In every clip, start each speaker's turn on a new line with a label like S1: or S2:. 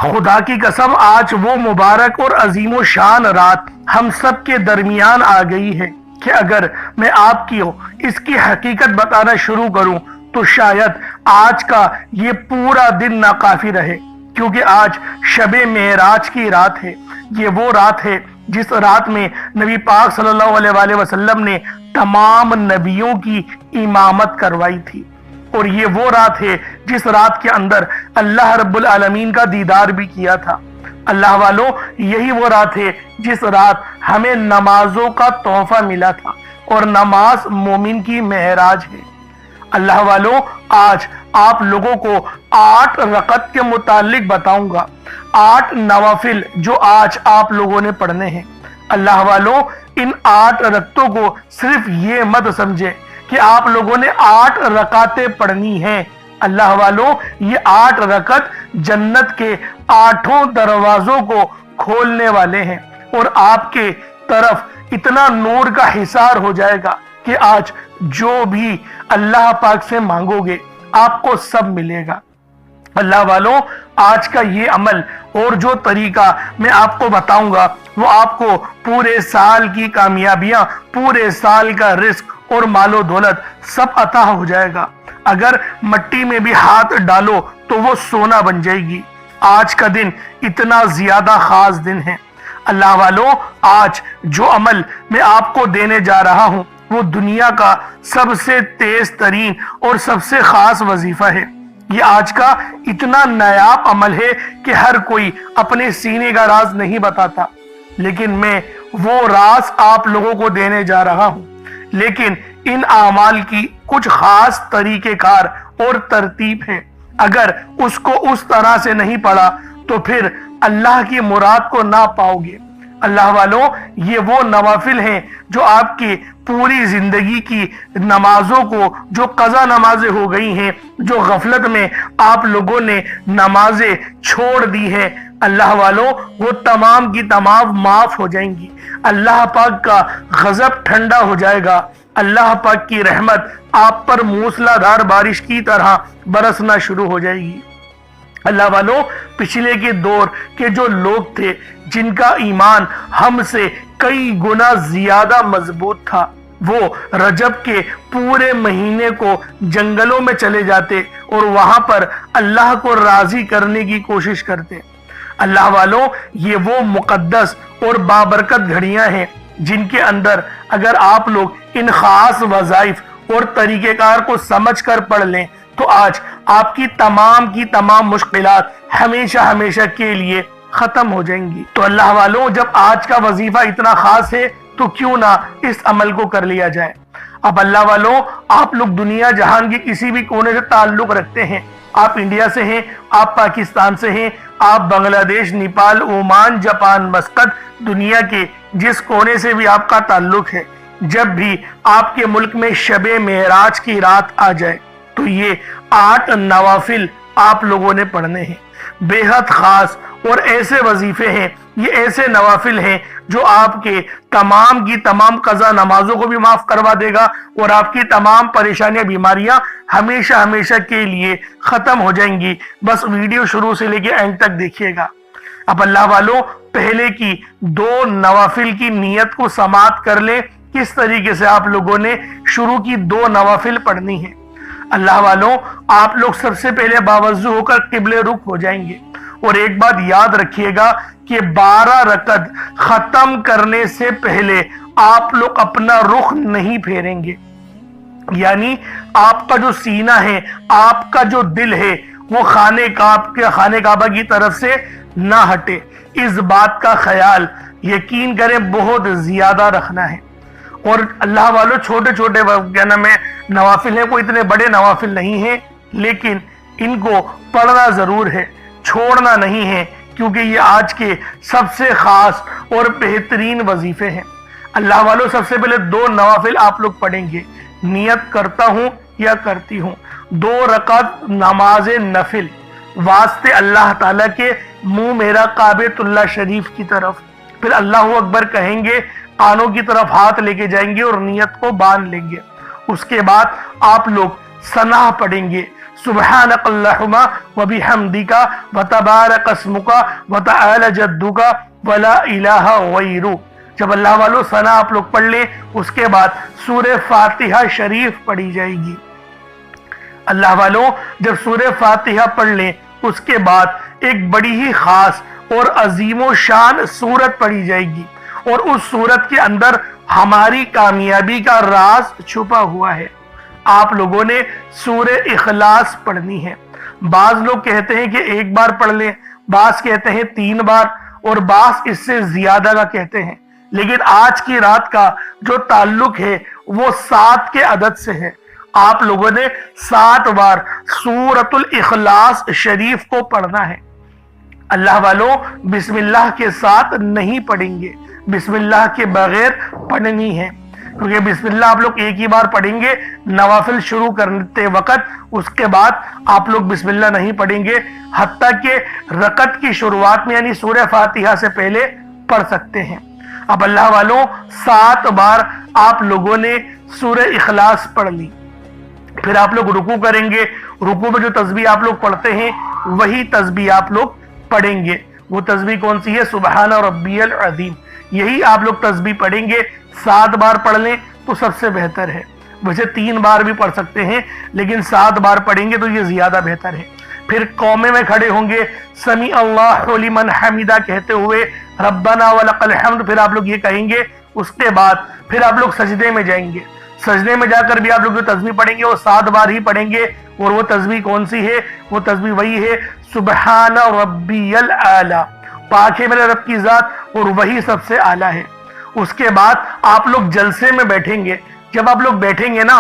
S1: خدا کی قسم آج وہ مبارک اور عظیم و شان رات ہم سب کے درمیان آ گئی ہے کہ اگر میں آپ کی اس کی حقیقت بتانا شروع کروں تو شاید آج کا یہ پورا دن ناکافی رہے، کیونکہ آج شب معراج کی رات ہے۔ یہ وہ رات ہے جس رات میں نبی پاک صلی اللہ علیہ وآلہ وسلم نے تمام نبیوں کی امامت کروائی تھی، اور یہ وہ رات ہے جس رات کے اندر اللہ رب العالمین کا دیدار بھی کیا تھا۔ اللہ والوں، یہی وہ رات ہے جس رات ہمیں نمازوں کا تحفہ ملا تھا، اور نماز مومن کی معراج ہے۔ اللہ والوں، آج آپ لوگوں کو 8 رکعت کے متعلق بتاؤں گا، 8 نوافل جو آج آپ لوگوں نے پڑھنے ہیں۔ اللہ والوں، ان 8 رکعتوں کو صرف یہ مت سمجھے کہ آپ لوگوں نے 8 رکعتیں پڑھنی ہیں۔ اللہ والوں، یہ 8 رکعت جنت کے 8 دروازوں کو کھولنے والے ہیں، اور آپ کے طرف اتنا نور کا حصار ہو جائے گا کہ آج جو بھی اللہ پاک سے مانگو گے آپ کو سب ملے گا۔ اللہ والوں، آج کا یہ عمل اور جو طریقہ میں آپ کو بتاؤں گا وہ آپ کو پورے سال کی کامیابیاں، پورے سال کا رزق اور مال و دولت سب عطا ہو جائے گا۔ اگر مٹی میں بھی ہاتھ ڈالو تو وہ سونا بن جائے گی۔ آج کا دن اتنا زیادہ خاص دن ہے۔ اللہ والوں، آج جو عمل میں آپ کو دینے جا رہا ہوں وہ دنیا کا سب سے تیز ترین اور سب سے خاص وظیفہ ہے۔ یہ آج کا اتنا نایاب عمل ہے کہ ہر کوئی اپنے سینے کا راز نہیں بتاتا، لیکن میں وہ راز آپ لوگوں کو دینے جا رہا ہوں۔ لیکن ان اعمال کی کچھ خاص طریقہ کار اور ترتیب ہے، اگر اس کو اس طرح سے نہیں پڑھا تو پھر اللہ کی مراد کو نہ پاؤ گے۔ اللہ والوں، یہ وہ نوافل ہیں جو آپ کی پوری زندگی کی نمازوں کو، جو قضا نمازیں ہو گئی ہیں، جو غفلت میں آپ لوگوں نے نمازیں چھوڑ دی ہیں، اللہ والوں، وہ تمام کی تمام معاف ہو جائیں گی۔ اللہ پاک کا غضب ٹھنڈا ہو جائے گا، اللہ پاک کی رحمت آپ پر موسلا دھار بارش کی طرح برسنا شروع ہو جائے گی۔ اللہ والوں، پچھلے کے دور کے جو لوگ تھے جن کا ایمان ہم سے کئی گنا زیادہ مضبوط تھا، وہ رجب کے پورے مہینے کو جنگلوں میں چلے جاتے اور وہاں پر اللہ کو راضی کرنے کی کوشش کرتے۔ اللہ والوں، یہ وہ مقدس اور بابرکت گھڑیاں ہیں جن کے اندر اگر آپ لوگ ان خاص وظائف اور طریقہ کار کو سمجھ کر پڑھ لیں تو آج آپ کی تمام مشکلات ہمیشہ ہمیشہ کے لیے ختم ہو جائیں گی۔ تو اللہ والوں، جب آج کا وظیفہ اتنا خاص ہے تو کیوں نہ اس عمل کو کر لیا جائے۔ اب اللہ والوں، آپ لوگ دنیا جہان کے کسی بھی کونے سے تعلق رکھتے ہیں، آپ انڈیا سے ہیں، آپ پاکستان سے ہیں، آپ بنگلہ دیش، نیپال، عمان، جاپان، مسقط، دنیا کے جس کونے سے بھی آپ کا تعلق ہے، جب بھی آپ کے ملک میں شب معراج کی رات آ جائے تو یہ 8 نوافل آپ لوگوں نے پڑھنے ہیں۔ بے حد خاص اور ایسے وظیفے ہیں، یہ ایسے نوافل ہیں جو آپ کے تمام کی تمام قضا نمازوں کو بھی معاف کروا دے گا، اور آپ کی تمام پریشانیاں، بیماریاں ہمیشہ ہمیشہ کے لیے ختم ہو جائیں گی۔ بس ویڈیو شروع سے لے کے اینڈ تک دیکھیے گا۔ اب اللہ والوں، پہلے کی 2 نوافل کی نیت کو سماعت کر لیں، کس طریقے سے آپ لوگوں نے شروع کی 2 نوافل پڑھنی ہے۔ اللہ والوں، آپ لوگ سب سے پہلے باوضو ہو کر قبلے رخ ہو جائیں گے، اور ایک بات یاد رکھیے گا کہ 12 رکعت ختم کرنے سے پہلے آپ لوگ اپنا رخ نہیں پھیریں گے، یعنی آپ کا جو سینہ ہے، آپ کا جو دل ہے وہ خانہ کعبہ کی طرف سے نہ ہٹے۔ اس بات کا خیال یقین کریں بہت زیادہ رکھنا ہے۔ اور اللہ والوں، چھوٹے چھوٹے نوافل ہیں، کوئی اتنے بڑے نوافل نہیں ہیں، لیکن ان کو پڑھنا ضرور ہے، چھوڑنا نہیں ہے، کیونکہ یہ آج کے سب سے خاص اور بہترین وظیفے ہیں۔ اللہ والوں، سب سے پہلے 2 نوافل آپ لوگ پڑھیں گے۔ نیت کرتا ہوں یا کرتی ہوں 2 رکعت نماز نفل واسطے اللہ تعالیٰ کے، منہ میرا کعبۃ اللہ شریف کی طرف، پھر اللہ اکبر کہیں گے، کانوں کی طرف ہاتھ لے کے جائیں گے اور نیت کو باندھ لیں گے۔ اس کے بعد آپ لوگ ثنا پڑھیں گے، सुबहानक अल्लाहुम्मा व बिहम्दिका व तबारक अस्मुका व तआला जद्दुका व ला इलाहा गैरुक। जब अल्लाह वालों सना आप लोग पढ़ लें, उसके बाद सूरह फातिहा शरीफ पढ़ी जाएगी। अल्लाह वालों जब सूरह फातिहा पढ़ लें, उसके बाद एक बड़ी ही खास और अजीमो शान सूरत पढ़ी जाएगी, और उस सूरत के अंदर हमारी कामयाबी का राज छुपा हुआ है। आप लोगों ने सूरह इखलास पढ़नी है। बाज लोग कहते हैं कि एक बार पढ़ लें, बाज कहते हैं 3 बार, और बाज इससे ज्यादा का कहते हैं। लेकिन आज की रात का जो ताल्लुक है वो 7 के अदद से है। आप लोगों ने 7 बार सूरतुल इखलास शरीफ को पढ़ना है। अल्लाह वालों बिस्मिल्लाह के साथ नहीं पढ़ेंगे, बिस्मिल्लाह के बगैर पढ़नी है, क्योंकि बिस्मिल्लाह आप लोग एक ही बार पढ़ेंगे नवाफिल शुरू करते वक्त, उसके बाद आप लोग बिस्मिल्लाह नहीं पढ़ेंगे, हत्ता के रकत की शुरुआत में यानी सूरह फातिहा से पहले पढ़ सकते हैं। अब अल्लाह वालों 7 बार आप लोगों ने सूरह इखलास पढ़ ली, फिर आप लोग रुकू करेंगे। रुकू में जो तस्बीह आप लोग पढ़ते हैं वही तस्बीह आप लोग पढ़ेंगे। वो तस्बीह कौन सी है? सुबहाना रब्बियल अज़ीम। यही आप लोग तस्बीह पढ़ेंगे। 7 बार पढ़ लें तो सबसे बेहतर है। वैसे 3 बार भी पढ़ सकते हैं, लेकिन 7 बार पढ़ेंगे तो ये ज्यादा बेहतर है। फिर कौमे में खड़े होंगे, समी अल्लाहु लिमन हमीदा कहते हुए रब्बना वलकल हम्द, फिर आप लोग ये कहेंगे। उसके बाद फिर आप लोग सजदे में जाएंगे। सजदे में जाकर भी आप लोग जो तस्बीह पढ़ेंगे वो 7 बार ही पढ़ेंगे। और वो तस्बीह कौन सी है? वो तस्बीह वही है सुबहान रब्बियल आला, पाक है मेरे रब की जात और वही सबसे आला है। उसके बाद आप लोग जलसे में बैठेंगे। जब आप लोग बैठेंगे ना,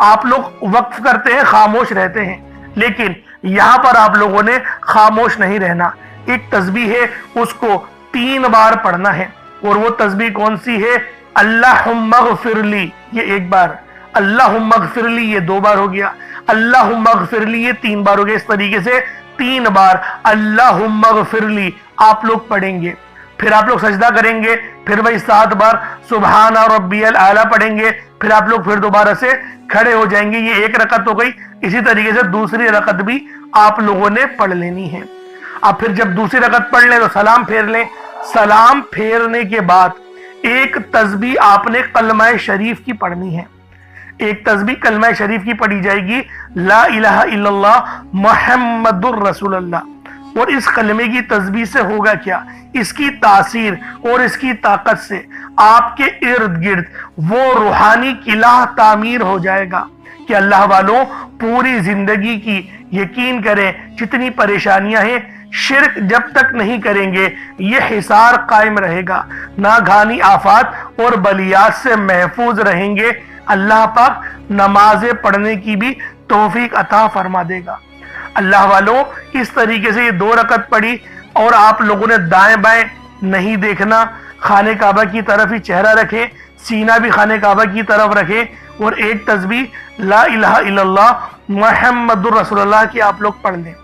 S1: आप लोग वक्फ करते हैं, खामोश रहते हैं, लेकिन यहाँ पर आप लोगों ने खामोश नहीं रहना। एक तस्बीह है उसको 3 बार पढ़ना है, और वो तस्बीह कौन सी है? अल्लाहुम्मगफिरली, ये 1 बार, अल्लाहुम्मगफिरली ये 2 बार हो गया, अल्लाहुम्मगफिरली ये 3 बार हो गया। इस तरीके से 3 बार अल्लाहुम्मगफिरली आप लोग पढ़ेंगे। फिर आप लोग सजदा करेंगे, फिर वही 7 बार सुबहाना रब्बियल आला पढ़ेंगे। फिर आप लोग फिर दोबारा से खड़े हो जाएंगे। ये 1 रकत हो गई। इसी तरीके से दूसरी रकत भी आप लोगों ने पढ़ लेनी है। अब फिर जब दूसरी रकत पढ़ लें तो सलाम फेर लें। सलाम फेरने के बाद एक तस्बीह आपने कलमा शरीफ की पढ़नी है। एक तस्बीह कलमा शरीफ की पढ़ी जाएगी, ला इलाहा इल्लल्लाह मुहम्मदुर रसूलुल्लाह। और इस कलमे की तस्बीह से होगा क्या? इसकी तासीर और इसकी ताकत से आपके इर्द गिर्द वो रूहानी किला तामीर हो जाएगा कि अल्लाह वालों पूरी जिंदगी की यकीन करें जितनी परेशानियां हैं, शिर्क जब तक नहीं करेंगे ये हिसार कायम रहेगा। नागानी आफात और बलियात से महफूज रहेंगे। अल्लाह पाक नमाजें पढ़ने की भी तौफीक अता फरमा देगा। अल्लाह वालों इस तरीके से ये 2 रकत पढ़ी, और आप लोगों ने दाएं बाएं नहीं देखना, खाने काबा की तरफ ही चेहरा रखें, सीना भी खाने काबा की तरफ रखें, और एक तस्बीह ला इलाहा इल्लल्लाह मुहम्मदुर रसूलुल्लाह की आप लोग पढ़ लें।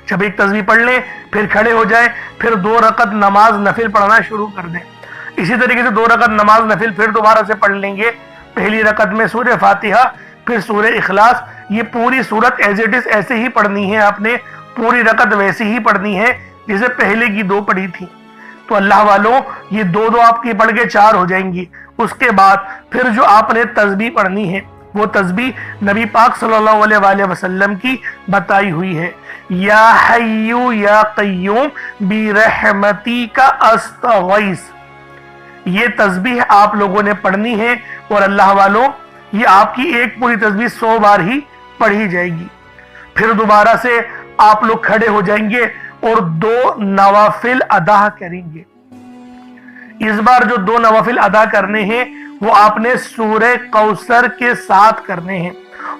S1: जब एक तस्बीह पढ़ लें फिर खड़े हो जाए, फिर 2 रकत नमाज नफिल पढ़ना शुरू कर दें। इसी तरीके से 2 रकत नमाज नफिल फिर दोबारा से पढ़ लेंगे। पहली रकत में सूरह फातिहा, फिर सूरह इखलास। ये पूरी सूरत एज इट इज ऐसे ही पढ़नी है, आपने पूरी रकत वैसी ही पढ़नी है जैसे पहले की 2 पढ़ी थी। तो अल्लाह वालों ये 2-2 आपकी पढ़ के 4 हो जाएंगी। उसके बाद फिर जो आपने तस्बीह पढ़नी है वो तस्बीह नबी पाक सल्लल्लाहु अलैहि वसल्लम की बताई हुई है, या हय्यू या क़य्यूम बिरहमतिका अस्तगीस। ये तस्बीह आप लोगों ने पढ़नी है, और अल्लाह वालों ये आपकी एक पूरी तस्बीह 100 बार ही पढ़ी जाएगी। फिर दोबारा से आप लोग खड़े हो जाएंगे और 2 नवाफिल अदा करेंगे। इस बार जो 2 नवाफिल अदा करने हैं वो आपने सूरह कौसर के साथ करने हैं।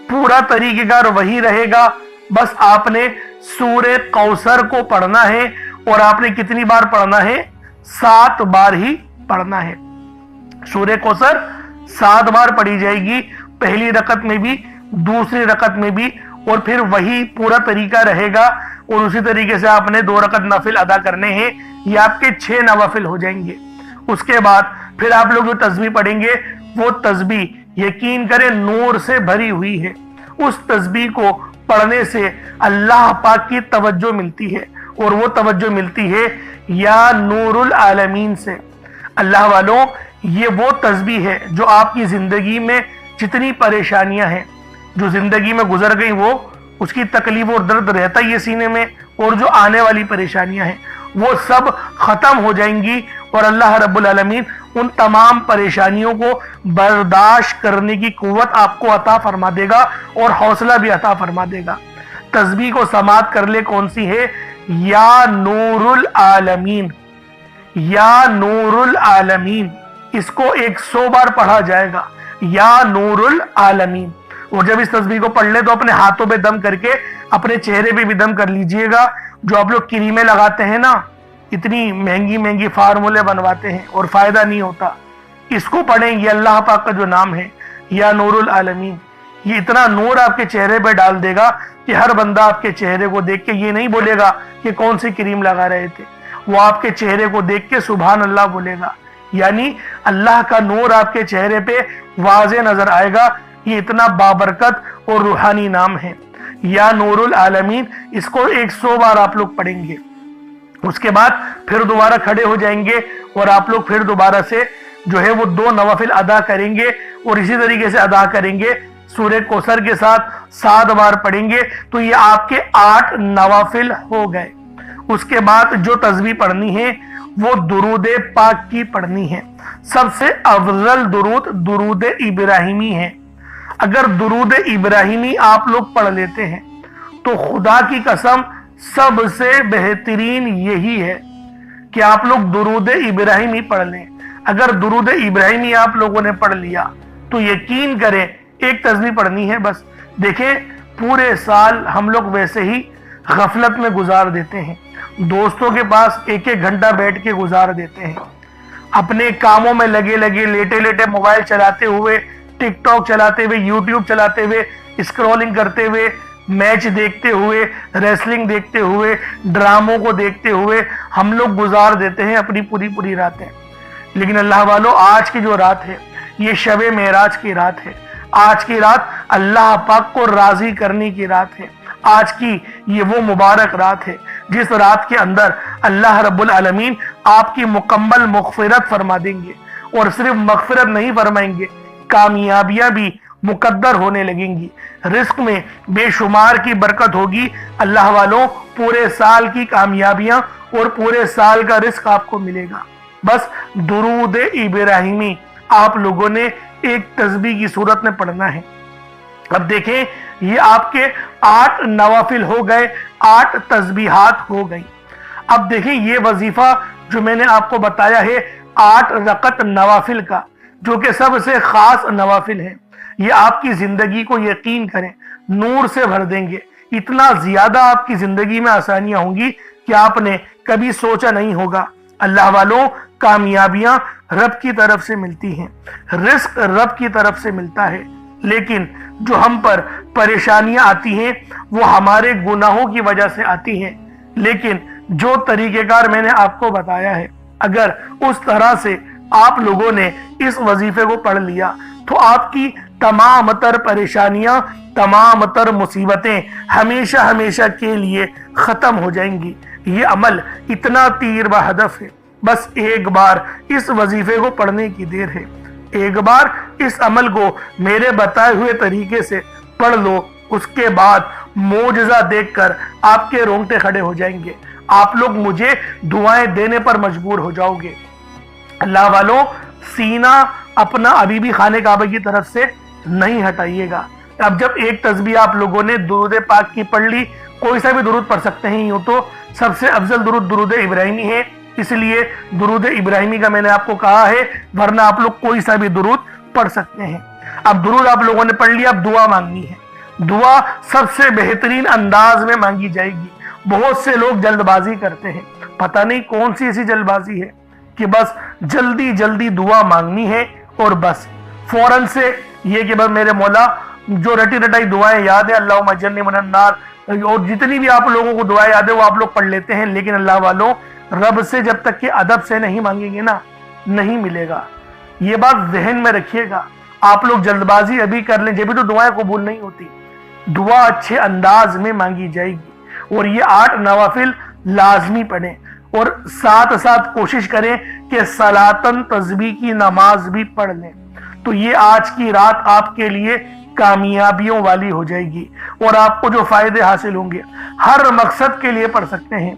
S1: पूरा तरीकेकार वही रहेगा, बस आपने सूरह कौसर को पढ़ना है, और आपने कितनी बार पढ़ना है? 7 बार ही पढ़ना है। सूरह कौसर 7 बार पढ़ी जाएगी, पहली रकत में भी, दूसरी रकत में भी, और फिर वही पूरा तरीका रहेगा। और उसी तरीके से आपने 2 रकत नफिल अदा करने हैं। ये आपके 6 नवाफिल हो जाएंगे। उसके बाद फिर आप लोग जो तस्बीह पढ़ेंगे वो तस्बीह यकीन करें नूर से भरी हुई है। उस तस्बीह को पढ़ने से अल्लाह पाक की तवज्जो मिलती है, और वो तवज्जो मिलती है या नूरुल आलमीन से। अल्लाह वालों, ये वो तस्बीह है जो आपकी जिंदगी में जितनी परेशानियां हैं, जो जिंदगी में गुजर गई, वो उसकी तकलीफ और दर्द रहता ही है सीने में, और जो आने वाली परेशानियां हैं वो सब खत्म हो जाएंगी, और अल्लाह रब्बुल आलमीन उन तमाम परेशानियों को बर्दाश्त करने की कुव्वत आपको अता फरमा देगा और हौसला भी अता फरमा देगा। तस्बीह को समात कर ले, कौन सी है? या नूरुल आलमीन, या नूरुल आलमीन। इसको 100 बार पढ़ा जाएगा, या नूरुल आलमीन। और जब इस तस्बीह को पढ़ ले तो अपने हाथों पे दम करके अपने चेहरे पे भी दम कर लीजिएगा। जो आप लोग क्रीमें लगाते हैं ना, इतनी महंगी महंगी फार्मूले बनवाते हैं और फायदा नहीं होता, इसको पढ़ें। ये अल्लाह पाक का जो नाम है, या नूरुल आलमीन, ये इतना नूर आपके चेहरे पे डाल देगा कि हर बंदा आपके चेहरे को देख के ये नहीं बोलेगा कि कौन सी क्रीम लगा रहे थे, वो आपके चेहरे को देख के सुभान अल्लाह बोलेगा। यानी अल्लाह का नूर आपके चेहरे पे वाज़े नजर आएगा। ये इतना बाबरकत और रूहानी नाम है, या नूरुल आलमीन। इसको 100 बार आप लोग पढ़ेंगे। उसके बाद फिर दोबारा खड़े हो जाएंगे और आप लोग फिर दोबारा से जो है वो 2 नवाफिल अदा करेंगे, और इसी तरीके से अदा करेंगे। सूरह कौसर के साथ 7 बार पढ़ेंगे तो ये आपके 8 नवाफिल हो गए। उसके बाद जो तस्बीह पढ़नी है वो दुरूद पाक की पढ़नी है। सबसे अफजल दुरूद दुरूद इब्राहिमी है। अगर दुरूद इब्राहिमी आप लोग पढ़ लेते हैं तो खुदा की कसम सबसे बेहतरीन यही है कि आप लोग दुरूद इब्राहिमी पढ़ लें। अगर दुरूद इब्राहिमी आप लोगों ने पढ़ लिया तो यकीन करें, एक तस्बीह पढ़नी है बस। देखें, पूरे साल हम लोग वैसे ही गफलत में गुजार देते हैं, दोस्तों के पास 1-1 घंटा बैठ के गुजार देते हैं, अपने कामों में लगे लगे लेटे लेटे मोबाइल चलाते हुए, टिकटॉक चलाते हुए, यूट्यूब चलाते हुए, स्क्रॉलिंग करते हुए, मैच देखते हुए, रेसलिंग देखते हुए, ड्रामों को देखते हुए हम लोग गुजार देते हैं अपनी पूरी पूरी रातें। लेकिन अल्लाह वालों, आज की जो रात है ये शब मेराज की रात है। आज की रात अल्लाह पाक को राजी करने की रात है। आज की ये वो मुबारक रात है जिस रात के अंदर अल्लाह रब्बुल आलमीन आपकी मुकम्मल मग़फ़िरत फरमा देंगे, और सिर्फ मग़फ़िरत नहीं फरमाएंगे, कामयाबियां भी मुकद्दर होने लगेंगी। रिस्क में बेशुमार की बरकत होगी। अल्लाह वालों, पूरे साल की कामयाबियां और पूरे साल का रिस्क आपको मिलेगा। बस दुरूद इब्राहिमी आप लोगों ने एक तस्बीह की सूरत में पढ़ना है। अब देखें, ये आपके 8 नवाफिल हो गए, 8 तस्बीहात हो गई। अब देखें, ये वजीफा जो मैंने आपको बताया है 8 रकत नवाफिल का, जो कि सबसे खास नवाफिल है, ये आपकी जिंदगी को यकीन करें नूर से भर देंगे। इतना ज्यादा आपकी जिंदगी में आसानियां होंगी कि आपने कभी सोचा नहीं होगा। अल्लाह वालों, कामयाबियां रब की तरफ से मिलती हैं, रिस्क रब की तरफ से मिलता है, लेकिन जो हम पर परेशानियां आती हैं वो हमारे गुनाहों की वजह से आती हैं। लेकिन जो तरीकेकार मैंने आपको बताया है, अगर उस तरह से आप लोगों ने इस वजीफे को पढ़ लिया तो आपकी तमाम तर परेशानियां, तमाम तर मुसीबतें हमेशा हमेशा के लिए खत्म हो जाएंगी। ये अमल इतना तीर व हदफ है, बस एक बार इस वजीफे को पढ़ने की देर है। एक बार इस अमल को मेरे बताए हुए तरीके से पढ़ लो, उसके बाद मोजज़ा देखकर आपके रोंगटे खड़े हो जाएंगे। आप लोग मुझे दुआएं देने पर मजबूर हो जाओगे। अल्लाह वालों, सीना अपना अभी भी खाने काबा की तरफ से नहीं हटाइएगा। अब जब एक तस्बीह आप लोगों ने दुरूद पाक की पढ़ ली, कोई सा भी दुरूद पढ़ सकते हैं, यूं तो सबसे अफजल दुरूद दुरूद इब्राहिमी है, इसलिए दुरूद इब्राहिमी का मैंने आपको कहा है, वरना आप लोग कोई सा भी दुरूद पढ़ सकते हैं। अब दुरूद आप लोगों ने पढ़ लिया, अब दुआ मांगनी है। दुआ सबसे बेहतरीन अंदाज में मांगी जाएगी। बहुत से लोग जल्दबाजी करते हैं, पता नहीं कौन सी ऐसी जल्दबाजी है कि बस जल्दी जल्दी दुआ मांगनी है, और बस फौरन से ये कि बस मेरे मौला जो रटी रटाई दुआएं याद है, अल्लाहुम्मा अज्जिरनी मिनन नार, और जितनी भी आप लोगों को दुआएं याद है वो आप लोग पढ़ लेते हैं। लेकिन अल्लाह वालों, रब से जब तक कि अदब से नहीं मांगेंगे ना, नहीं मिलेगा। ये बात जहन में रखिएगा। आप लोग जल्दबाजी अभी कर लें, जब भी तो दुआएं कबूल नहीं होती। दुआ अच्छे अंदाज में मांगी जाएगी। और ये 8 नवाफिल लाजमी पढ़ें और साथ साथ कोशिश करें कि सलातन तस्बीह की नमाज भी पढ़ लें। तो ये आज की रात आपके लिए कामयाबियों वाली हो जाएगी और आपको जो फायदे हासिल होंगे हर मकसद के लिए पढ़ सकते हैं।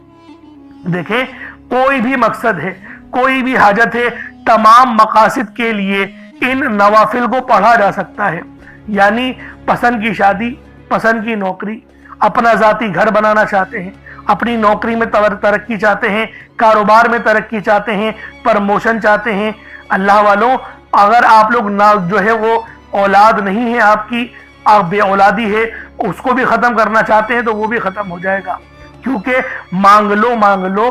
S1: देखें, कोई भी मकसद है, कोई भी हाजत है, तमाम मकासद के लिए इन नवाफिल को पढ़ा जा सकता है। यानी पसंद की शादी, पसंद की नौकरी, अपना ज़ाती घर बनाना चाहते हैं, अपनी नौकरी में तरक्की चाहते हैं, कारोबार में तरक्की चाहते हैं, प्रमोशन चाहते हैं। अल्लाह वालों, अगर आप लोग ना जो है वो औलाद नहीं है आपकी, आप बे औलादी है, उसको भी ख़त्म करना चाहते हैं तो वो भी ख़त्म हो जाएगा। क्योंकि मांग लो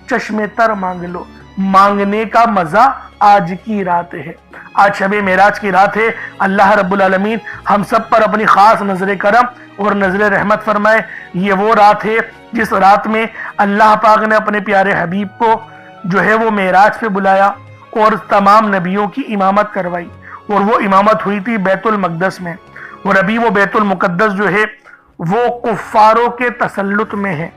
S1: चश्मे तर मांग लो, मांगने का मजा आज की रात है। आज शबे मेराज की रात है। अल्लाह रब्बुल आलमीन हम सब पर अपनी खास नजर करम और नजर रहमत फरमाए। ये वो रात है जिस रात में अल्लाह पाक ने अपने प्यारे हबीब को जो है वो मेराज पे बुलाया और तमाम नबियों की इमामत करवाई, और वो इमामत हुई थी बैतुल मक़दस में। और अभी वो बैतुल मुक़द्दस जो है वो कुफ़ारों के तसल्लुत में है।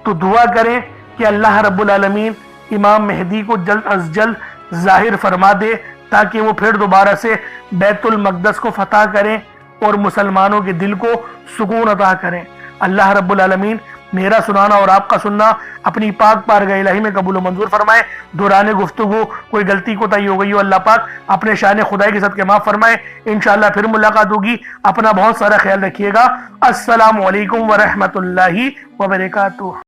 S1: तो दुआ करें कि अल्लाह रब्बुल आलमीन इमाम मेहदी को जल्द अज जल्द जाहिर फरमा दे, ताकि वो फिर दोबारा से बैतुल मक़दस को फतह करें और मुसलमानों के दिल को सुकून अता करें। अल्लाह रब्बुल आलमीन मेरा सुनाना और आपका सुनना अपनी पाक बारगाह इलाही में कबूल मंजूर फरमाए। दौरान गुफ्तगू कोई गलती कोताही हो गई हो, अल्लाह पाक अपने शान खुदाई के सदके माफ फरमाए। इंशाअल्लाह फिर मुलाकात होगी। अपना बहुत सारा ख्याल रखिएगा। अस्सलामु अलैकुम व रहमतुल्लाहि व बरकातुहू।